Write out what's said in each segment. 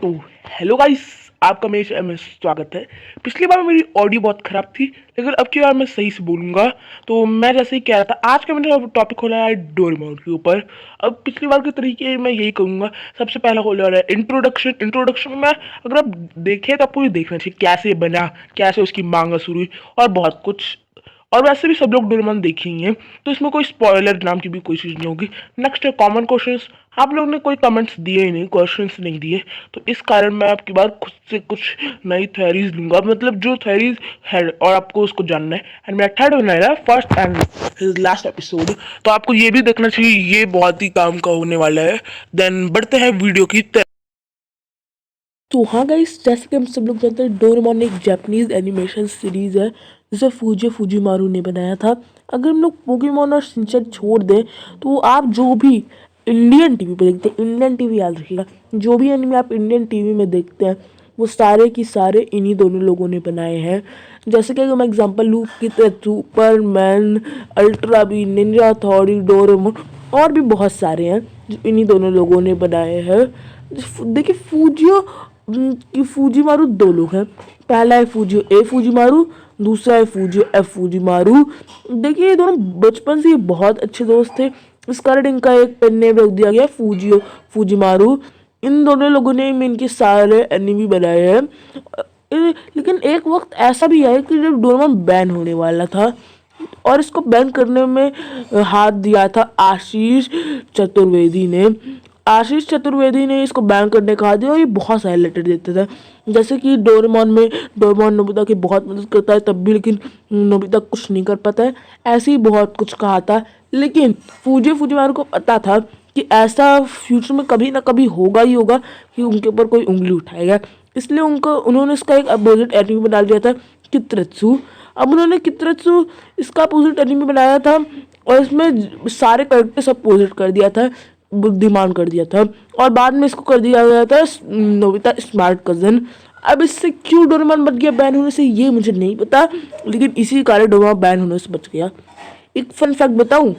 तो hello guys, आपका मेरे चैनल में स्वागत है। पिछली बार मेरी ऑडियो बहुत ख़राब थी, लेकिन अब की बार मैं सही से बोलूँगा। तो मैं जैसे ही कह रहा था, आज का मैंने टॉपिक खोला है डोरेमोन के ऊपर। अब पिछली बार के तरीके मैं यही कहूँगा। सबसे पहला खोलने वाला है इंट्रोडक्शन में अगर आप देखें तो आपको ये देखना चाहिए कैसे बना, कैसे उसकी मांगा शुरू हुई और बहुत कुछ। और वैसे भी सब लोग डोरेमोन देखेंगे, तो इसमें कोई स्पॉइलर नाम की भी कोई चीज़ नहीं होगी। नेक्स्ट है कॉमन क्वेश्चंस। आप लोग ने कोई कमेंट्स दिए ही नहीं, क्वेश्चंस नहीं दिए, तो इस कारण मैं आपकी बार खुद से कुछ नई थ्योरीज लूँगा, मतलब जो थ्योरीज है और आपको उसको जानना है। एंड मेरा थर्ड बनना है first and his last episode, तो आपको ये भी देखना चाहिए, ये बहुत ही काम का होने वाला है। देन बढ़ते हैं वीडियो की तरफ। तो हाँ गाइस, जैसे कि हम सब लोग जानते हैं, डोरेमोन एक जापानीज एनिमेशन सीरीज है जिसे फुजीमारू ने बनाया था। अगर हम लोग पोकेमोन और शिनचैन छोड़ दें, तो आप जो भी इंडियन टीवी पे देखते हैं, इंडियन टीवी याद रखिएगा, जो भी एनिमे आप इंडियन टीवी में देखते हैं वो सारे की सारे इन्हीं दोनों लोगों ने बनाए हैं। जैसे कि अगर मैं एग्जांपल लूँ कि सुपरमैन, अल्ट्रा बी, निंजा थोड़ी, डोरेमोन और भी बहुत सारे हैं जो इन्हीं दोनों लोगों ने बनाए हैं। देखिए फूजीमारू दो लोग हैं। पहला है फूजियो ए फूजीमारू, दूसरा है फूजियो एफ फूजीमारू। देखिए ये दोनों बचपन से बहुत अच्छे दोस्त थे, इस कारण इनका एक पेन नेम रख दिया गया फूजियो फूजीमारू। इन दोनों लोगों ने इनके सारे एनिमी बनाए हैं। लेकिन एक वक्त ऐसा भी आया कि जब डोरेमोन बैन होने वाला था, और इसको बैन करने में हाथ दिया था आशीष चतुर्वेदी ने। आशीष चतुर्वेदी ने इसको बैन करने का हाथ दिया और ये बहुत सारे लेटर देते थे। जैसे कि डोरेमोन में डोरेमोन नोबिता की बहुत मदद करता है तब भी, लेकिन नोबिता कुछ नहीं कर पाता है। ऐसे ही बहुत कुछ कहा था, लेकिन फूजीमारू को पता था कि ऐसा फ्यूचर में कभी ना कभी होगा ही होगा कि उनके ऊपर कोई उंगली उठाएगा। इसलिए उन्होंने इसका एक अपोजिट एनिमी बना दिया था, कित्रेत्सु। अब उन्होंने कित्रेत्सु इसका अपोजिट एनिमी बनाया था और इसमें सारे कैरेक्टर्स अपोजिट कर दिया था, बुद्धिमान कर दिया था, और बाद में इसको कर दिया गया था नोबिता स्मार्ट कजन। अब इससे क्यों डोरेमोन बच गया बैन होने से, ये मुझे नहीं पता, लेकिन इसी कारण डोरेमोन बैन होने से बच गया। एक फन फैक्ट बताऊं,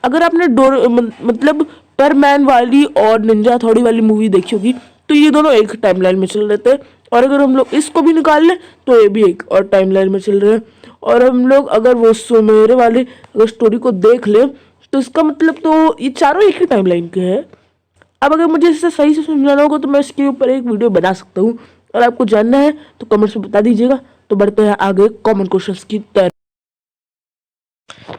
अगर आपने मतलब परमैन वाली और निंजा थोड़ी वाली मूवी देखी होगी, तो ये दोनों एक टाइमलाइन में चल रहे थे। और अगर हम लोग इसको भी निकाल लें तो ये भी एक और टाइमलाइन में चल रहे हैं। और हम लोग अगर वो सुमेरे वाले अगर स्टोरी को देख लें, तो इसका मतलब तो ये चारों एक ही टाइमलाइन के हैं। अब अगर मुझे इसे सही से समझाना होगा तो मैं इसके ऊपर एक वीडियो बना सकता हूँ, और आपको जानना है तो कमेंट्स में बता दीजिएगा। तो बढ़ते हैं आगे कॉमन क्वेश्चंस की तरफ।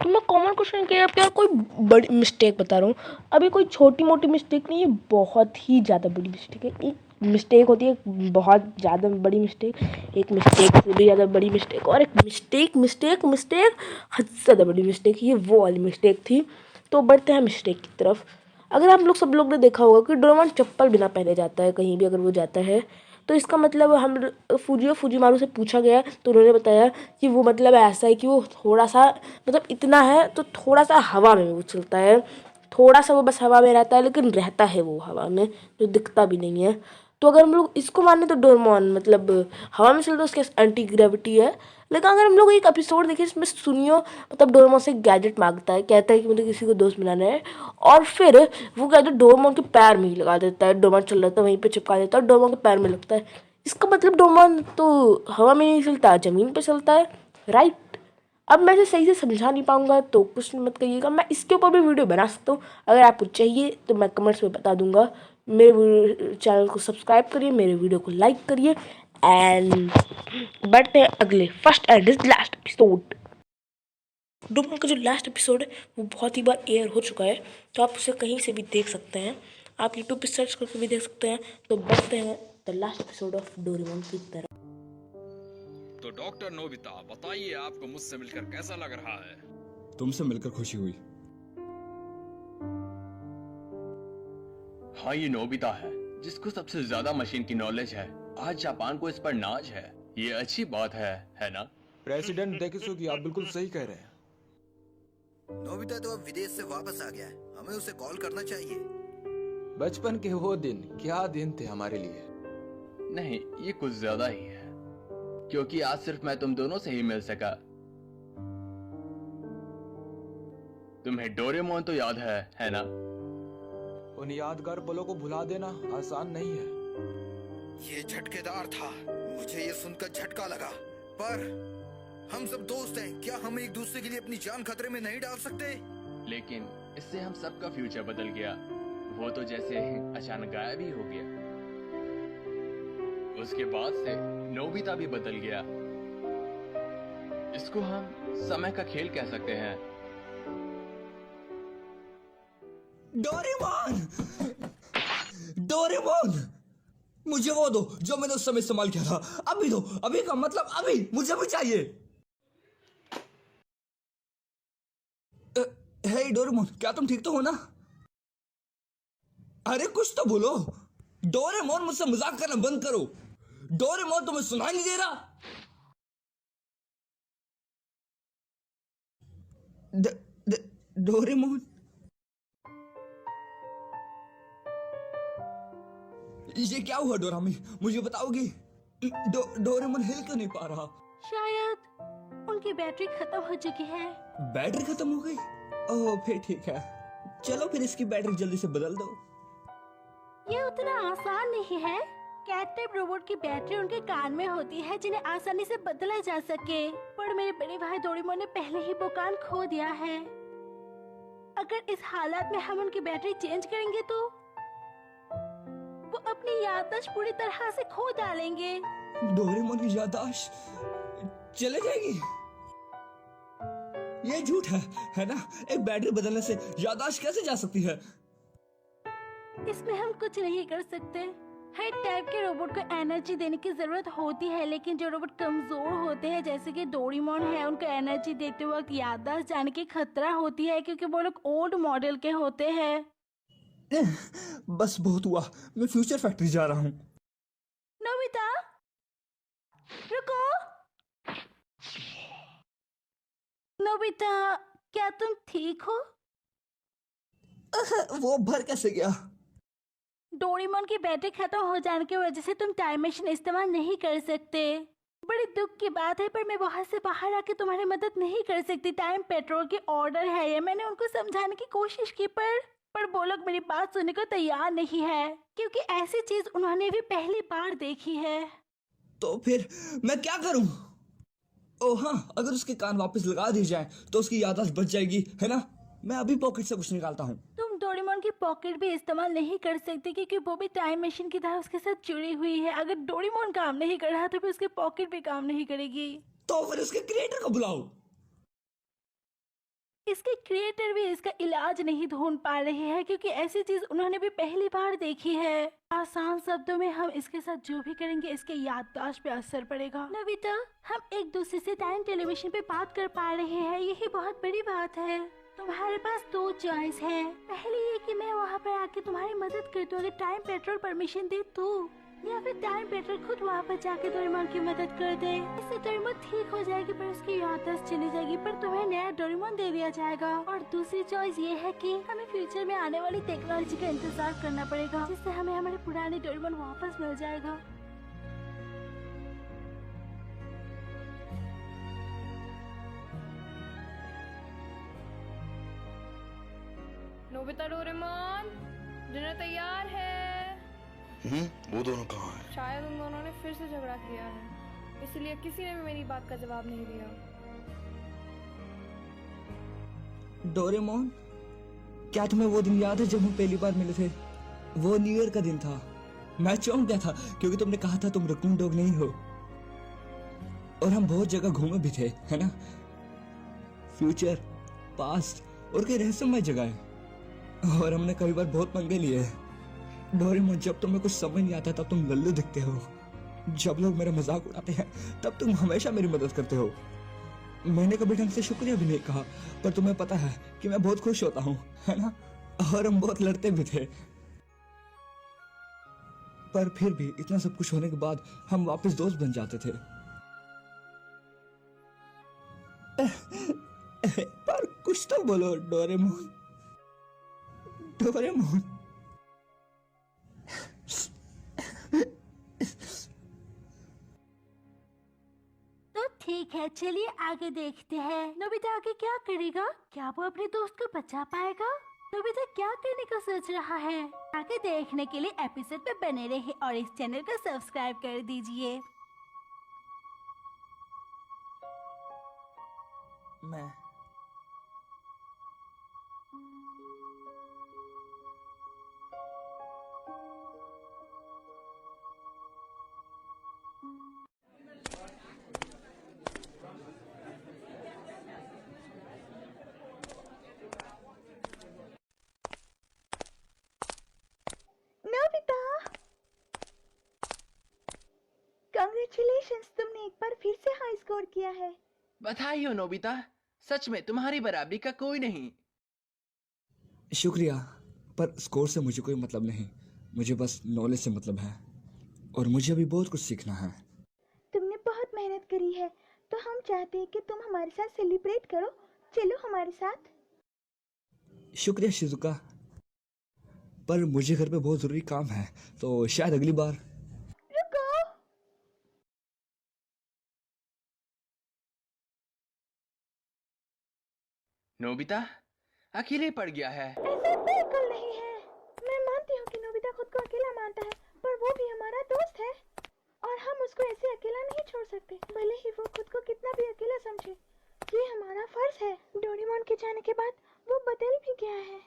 तो मैं कॉमन क्वेश्चन के अब क्या कोई बड़ी मिस्टेक बता रहा हूँ। अभी कोई छोटी मोटी मिस्टेक नहीं है, बहुत ही ज़्यादा बड़ी मिस्टेक है। एक मिस्टेक होती है बहुत ज़्यादा बड़ी मिस्टेक, एक मिस्टेक से भी ज़्यादा बड़ी मिस्टेक, और एक मिस्टेक मिस्टेक मिस्टेक हद से ज़्यादा बड़ी मिस्टेक, ये वो वाली मिस्टेक थी। तो बढ़ते हैं मिस्टेक की तरफ। अगर आप लोग सब लोग ने देखा होगा कि डोरेमोन चप्पल बिना पहने जाता है कहीं भी अगर वो जाता है, तो इसका मतलब हम फूजीमारू से पूछा गया तो उन्होंने बताया कि वो मतलब ऐसा है कि वो थोड़ा सा, मतलब इतना है तो थोड़ा सा हवा में वो चलता है, थोड़ा सा वो बस हवा में रहता है, लेकिन रहता है वो हवा में, जो दिखता भी नहीं है। तो अगर हम लोग इसको माने तो डोरेमोन मतलब हवा में चलता है, उसके एंटी ग्रेविटी है। लेकिन अगर हम लोग एक एपिसोड देखें इसमें सुनियो, मतलब डोरेमोन से गैजेट मांगता है, कहता है कि मुझे किसी को दोस्त बनाना है, और फिर वो गैजेट डोरेमोन के पैर में ही लगा देता है। डोरेमोन चल रहा था वहीं पे चिपका देता है, डोरेमोन के पैर में लगता है। इसका मतलब डोरेमोन तो हवा में नहीं चलता, ज़मीन पे चलता है, राइट। अब मैं इसे सही से समझा नहीं पाऊंगा तो कुछ मत कहिएगा, मैं इसके ऊपर भी वीडियो बना सकता हूँ। अगर आपको चाहिए तो मैं कमेंट्स में बता दूंगा। मेरे चैनल को सब्सक्राइब करिए, मेरे वीडियो को लाइक करिए, एंड बढ़ते हैं अगले first and last episode. Doraemon का जो लास्ट एपिसोड है वो बहुत ही बार एयर हो चुका है, तो आप उसे कहीं से भी देख सकते हैं, आप यूट्यूब पे सर्च करके भी देख सकते हैं। तो बढ़ते हैं the last episode of Doraemon की तरफ। तो डॉक्टर नोबिता बताइए, आपको मुझसे मिलकर कैसा लग रहा है? तुमसे मिलकर खुशी हुई। हाँ, ये नोबिता है जिसको सबसे ज्यादा मशीन की नॉलेज है। आज जापान को इस पर नाज है, ये अच्छी बात है ना? प्रेसिडेंट डेकिसुगी, आप बिल्कुल सही कह रहे हैं। नोबिता तो अब विदेश से वापस आ गया है, हमें उसे कॉल करना चाहिए। बचपन के वो दिन क्या दिन थे हमारे लिए। नहीं, ये कुछ ज्यादा ही है, क्योंकि आज सिर्फ मैं तुम दोनों से ही मिल सका। तुम्हें डोरेमोन तो याद है ना? उन यादगार पलों को भुला देना आसान नहीं है। ये झटकेदार था। मुझे ये सुनकर झटका लगा। पर हम सब दोस्त हैं, क्या हम एक दूसरे के लिए अपनी जान खतरे में नहीं डाल सकते? लेकिन इससे हम सबका फ्यूचर बदल गया। वो तो जैसे अचानक गायब ही हो गया। उसके बाद से नोबिता भी बदल गया। इसको हम समय का खेल कह सकते हैं। डोरेमोन! डोरेमोन! मुझे वो दो जो मैंने उस समय इस्तेमाल किया था। अभी दो, अभी का मतलब अभी, मुझे भी चाहिए। हे डोरेमोन, क्या तुम ठीक तो हो ना? अरे कुछ तो बोलो। डोरेमोन, मुझसे मजाक करना बंद करो। डोरेमोन, तुम्हें सुनाई नहीं दे रहा? डोरेमोन, ये क्या हुआ डोरामी? मुझे बताओगी? डोरेमोन हिल क्यों नहीं पा रहा? शायद उनकी बैटरी खत्म हो चुकी है। बैटरी खत्म हो गई? ओह फिर ठीक है, चलो फिर इसकी बैटरी जल्दी से बदल दो। ये उतना आसान नहीं है। कैट टाइप रोबोट की बैटरी उनके कान में होती है जिन्हें आसानी से बदला जा सके, पर मेरे बड़े भाई डोरेमोन ने पहले ही वो कान खो दिया है। अगर इस हालात में हम उनकी बैटरी चेंज करेंगे तो वो अपनी याददाश्त पूरी तरह से खो डालेंगे। डोरेमोन की याददाश्त चले जाएगी? ये झूठ है ना? एक बैटरी बदलने से याददाश्त कैसे जा सकती है? इसमें हम कुछ नहीं कर सकते। हर टाइप के रोबोट को एनर्जी देने की जरूरत होती है, लेकिन जो रोबोट कमजोर होते हैं जैसे कि डोरेमोन है, उनको एनर्जी देते वक्त याददाश्त जाने की खतरा होती है क्योंकि वो लोग ओल्ड मॉडल के होते हैं। बस बहुत हुआ, मैं फ्यूचर फैक्ट्री जा रहा हूँ। नोबिता, रुको। नोबिता, क्या तुम ठीक हो? वो भर कैसे गया? डोरेमोन की बैटरी खत्म हो जाने की वजह से तुम टाइम मशीन इस्तेमाल नहीं कर सकते। बड़ी दुख की बात है, पर मैं वहां से बाहर आके तुम्हारी मदद नहीं कर सकती। टाइम पेट्रोल की ऑर्डर है ये। मैंने उनको समझाने की कोशिश की पर वो लोग मेरी बात सुनने को तैयार नहीं है, क्योंकि ऐसी चीज उन्होंने भी पहली बार देखी है। तो फिर मैं क्या करूं? ओ हाँ, अगर उसके कान वापस लगा दिए जाए तो उसकी याददाश्त बच जाएगी, है ना? मैं अभी पॉकेट से कुछ निकालता हूँ। तुम डोरेमोन की पॉकेट भी इस्तेमाल नहीं कर सकते क्योंकि वो भी टाइम मशीन की तरह उसके साथ जुड़ी हुई है। अगर डोरेमोन काम नहीं कर रहा तो फिर उसकी पॉकेट भी काम नहीं करेगी। तो फिर उसके क्रिएटर को बुलाओ। इसके क्रिएटर भी इसका इलाज नहीं ढूंढ पा रहे हैं क्योंकि ऐसी चीज उन्होंने भी पहली बार देखी है। आसान शब्दों में हम इसके साथ जो भी करेंगे इसके याददाश्त पे असर पड़ेगा। नविता, हम एक दूसरे से टाइम टेलीविजन पे बात कर पा रहे हैं, यही बहुत बड़ी बात है। तुम्हारे पास दो चॉइस है। पहली ये कि मैं वहाँ पर आके तुम्हारी मदद कर दूँ अगर टाइम पेट्रोल परमिशन दे तो, या फिर टाइम पेट्रोल खुद वहाँ पर जाके डोरेमोन की मदद कर दे। इससे डोरेमोन ठीक हो जाएगी पर उसकी याददाश्त चली जाएगी, पर तुम्हें नया डोरेमोन दे दिया जाएगा। और दूसरी चॉइस ये है कि हमें फ्यूचर में आने वाली टेक्नोलॉजी का इंतजार करना पड़ेगा, जिससे हमें हमारे पुराने डोरेमोन वापस मिल जाएगा। नोबिता, डोरेमोन, डिनर तैयार है। वो दोनों कहाँ हैं? शायद उन दोनों ने फिर से झगड़ा किया है, इसलिए किसी ने भी मेरी बात का जवाब नहीं दिया। डोरेमोन, क्या तुम्हें वो दिन याद है जब हम पहली बार मिले थे? वो न्यू ईयर का दिन था। मैं चौंक गया था क्योंकि तुमने कहा था तुम रकून डॉग नहीं हो। और हम बहुत जगह घूमे भी थे, है ना? फ्यूचर, पास्ट और कई रहस्यमय जगह है। और हमने कई बार बहुत पंगे लिए हैं। डोरेमोन, जब तुम्हें कुछ समझ नहीं आता तब तुम लल्लू दिखते हो। जब लोग मेरा मजाक उड़ाते हैं तब तुम हमेशा मेरी मदद करते हो। मैंने कभी ढंग से शुक्रिया भी नहीं कहा, पर तुम्हें पता है कि मैं बहुत खुश होता हूँ, है ना? और हम बहुत लड़ते भी थे, पर फिर भी इतना सब कुछ होने के बाद हम वापस दोस्त बन जाते थे। पर कुछ तो बोलो डोरेमोन। डोरेमोन, तो ठीक है, चलिए आगे देखते हैं। नोबिता आगे क्या करेगा? क्या वो अपने दोस्त को बचा पाएगा? नोबिता क्या करने का सोच रहा है? आगे देखने के लिए एपिसोड पे बने रहे और इस चैनल को सब्सक्राइब कर दीजिए। मैं नोबिता, कांग्रेचुलेशंस, तुमने एक बार फिर से हाई स्कोर किया है। बधाई हो नोबिता, सच में तुम्हारी बराबरी का कोई नहीं। शुक्रिया, पर स्कोर से मुझे कोई मतलब नहीं। मुझे बस नॉलेज से मतलब है और मुझे अभी बहुत कुछ सीखना है। तुमने बहुत मेहनत करी है, तो हम चाहते हैं कि तुम हमारे साथ सेलिब्रेट करो। चलो हमारे साथ। शुक्रिया शिजुका, पर मुझे घर पे बहुत ज़रूरी काम है, तो शायद अगली बार। रुको, नोबिता अकेले पड़ गया है। ऐसा बिल्कुल नहीं है। मैं मानती हूँ कि नोबिता खुद को अकेला मानता है, पर वो भी हमारा दोस्त है और हम उसको ऐसे अकेला नहीं छोड़ सकते, भले ही वो खुद को कितना भी अकेला समझे। ये हमारा फर्ज है। डोरेमोन के जाने के बाद वो बदल भी गया है।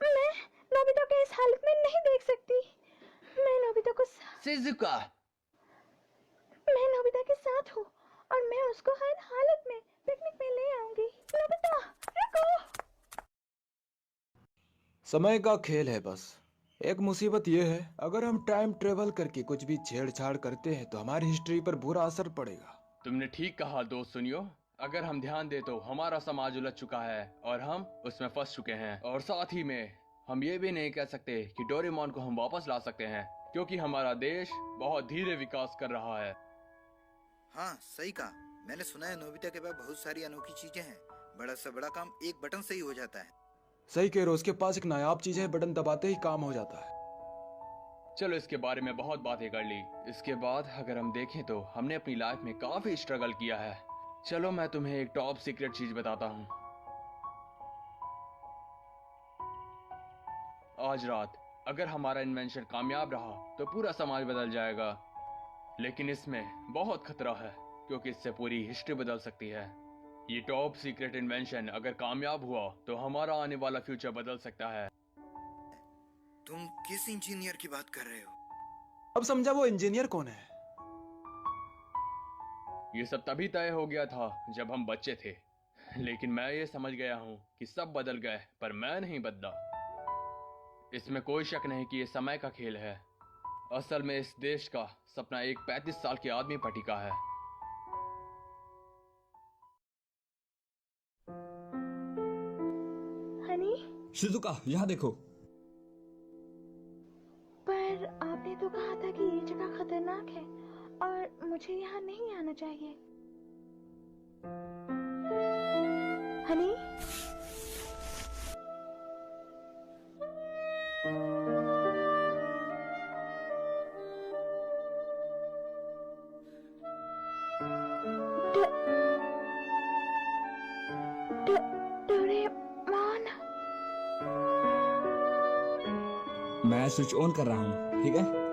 मैं नोबिता को इस हालत में नहीं देख सकती। मैं नोबिता को शिजुका, मैं नोबिता के साथ हूँ और मैं उसको हर हालत में पिकनिक में ले आऊंगी। नोबिता, रुको। समय का खेल है बस। एक मुसीबत यह है, अगर हम टाइम ट्रेवल करके कुछ भी छेड़छाड़ करते हैं तो हमारी हिस्ट्री पर बुरा असर पड़ेगा। तुमने ठीक कहा दोस्त। सुनियो, अगर हम ध्यान दे तो हमारा समाज उलझ चुका है और हम उसमें फंस चुके हैं। और साथ ही में हम ये भी नहीं कह सकते कि डोरेमोन को हम वापस ला सकते हैं, क्योंकि हमारा देश बहुत धीरे विकास कर रहा है। हाँ, सही कहा। मैंने सुना है नोबिता के पास बहुत सारी अनोखी चीजें हैं। बड़ा से बड़ा काम एक बटन से ही हो जाता है। सही कह रहे हो, उसके पास एक नायाब चीज है, बटन दबाते ही काम हो जाता है। चलो इसके बारे में बहुत बातें कर ली। इसके बाद अगर हम देखें तो हमने अपनी लाइफ में काफी स्ट्रगल किया है। चलो मैं तुम्हें एक टॉप सीक्रेट चीज बताता हूँ। आज रात अगर हमारा इन्वेंशन कामयाब रहा तो पूरा समाज बदल जाएगा, लेकिन इसमें बहुत खतरा है क्योंकि इससे पूरी हिस्ट्री बदल सकती है। ये टॉप सीक्रेट इन्वेंशन अगर कामयाब हुआ तो हमारा आने वाला फ्यूचर बदल सकता है। तुम किस इंजीनियर की बात कर रहे हो? अब समझा वो इंजीनियर कौन है। ये सब तभी तय हो गया था जब हम बच्चे थे, लेकिन मैं ये समझ गया हूँ कि सब बदल गए पर मैं नहीं बदला। इसमें कोई शक नहीं कि ये समय का खेल है। असल में इस देश का सपना एक 35 साल के आदमी पर टिका है। हनी, शिजुका, यहाँ देखो। पर आपने तो कहा था कि ये जगह खतरनाक है और मुझे यहाँ नहीं आना चाहिए। हनी, डोरेमोन। मैं स्विच ऑन कर रहा हूँ, ठीक है?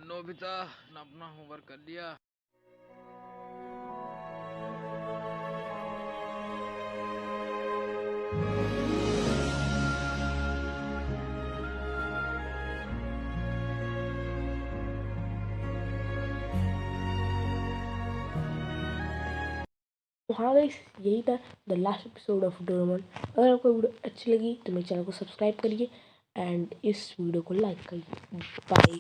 नोबिता ने अपना होमवर्क कर लिया? तो हाँ गाइस, यही था the last episode of Doraemon. अगर आपको वीडियो अच्छी लगी तो मेरे चैनल को सब्सक्राइब करिए एंड इस वीडियो को लाइक करिए। बाय।